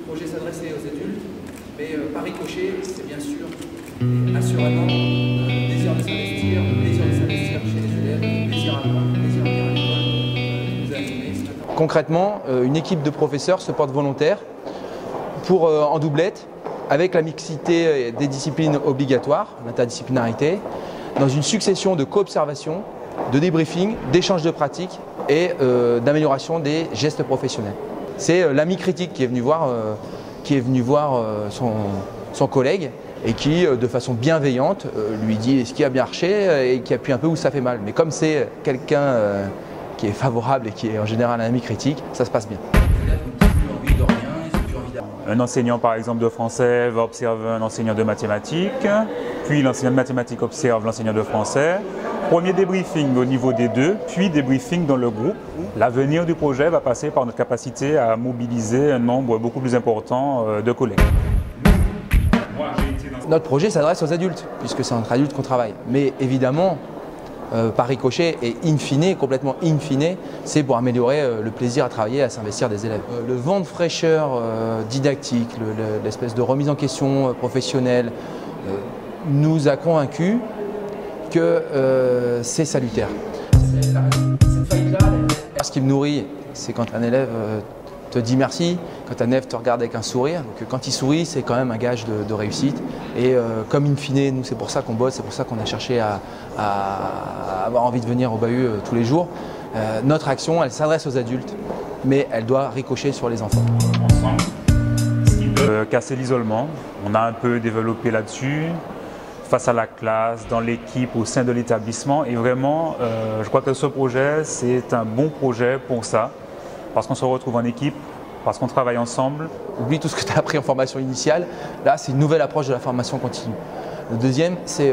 projet s'adressait aux adultes, mais par ricochet, c'est bien sûr et assurément le désir de s'investir, chez les élèves, le désir à apprendre, le désir à venir à l'école qui nous a animés ce matin. Concrètement, une équipe de professeurs se porte volontaire pour, en doublette, avec la mixité des disciplines obligatoires, l'interdisciplinarité, dans une succession de co-observations, de débriefing, d'échanges de pratiques et d'amélioration des gestes professionnels. C'est l'ami critique qui est venu voir, son collègue et qui, de façon bienveillante, lui dit ce qui a bien marché et qui appuie un peu où ça fait mal. Mais comme c'est quelqu'un qui est favorable et qui est en général un ami critique, ça se passe bien. Un enseignant par exemple de français va observer un enseignant de mathématiques, puis l'enseignant de mathématiques observe l'enseignant de français. Premier débriefing au niveau des deux, puis débriefing dans le groupe. L'avenir du projet va passer par notre capacité à mobiliser un nombre beaucoup plus important de collègues. Notre projet s'adresse aux adultes, puisque c'est entre adultes qu'on travaille. Mais évidemment, par ricochet et in fine, complètement in fine, c'est pour améliorer le plaisir à travailler, à s'investir des élèves. Le vent de fraîcheur didactique, l'espèce de remise en question professionnelle nous a convaincus que c'est salutaire. Ce qui me nourrit, c'est quand un élève te dit merci, quand un élève te regarde avec un sourire. Donc, quand il sourit, c'est quand même un gage de réussite. Et comme in fine, nous, c'est pour ça qu'on bosse, c'est pour ça qu'on a cherché à avoir envie de venir au bahut tous les jours. Notre action, elle s'adresse aux adultes, mais elle doit ricocher sur les enfants. Casser l'isolement, on a un peu développé là-dessus, face à la classe, dans l'équipe, au sein de l'établissement. Et vraiment, je crois que ce projet, c'est un bon projet pour ça, parce qu'on se retrouve en équipe, parce qu'on travaille ensemble. Oublie tout ce que tu as appris en formation initiale. Là, c'est une nouvelle approche de la formation continue. Le deuxième, c'est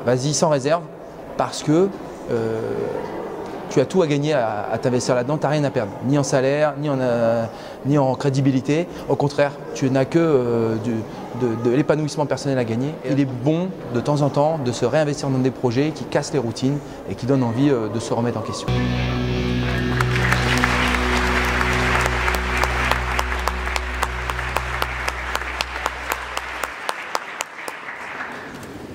vas-y sans réserve, parce que tu as tout à gagner à t'investir là-dedans, tu n'as rien à perdre, ni en salaire, ni en crédibilité. Au contraire, tu n'as que de l'épanouissement personnel à gagner. Il est bon de temps en temps de se réinvestir dans des projets qui cassent les routines et qui donnent envie de se remettre en question.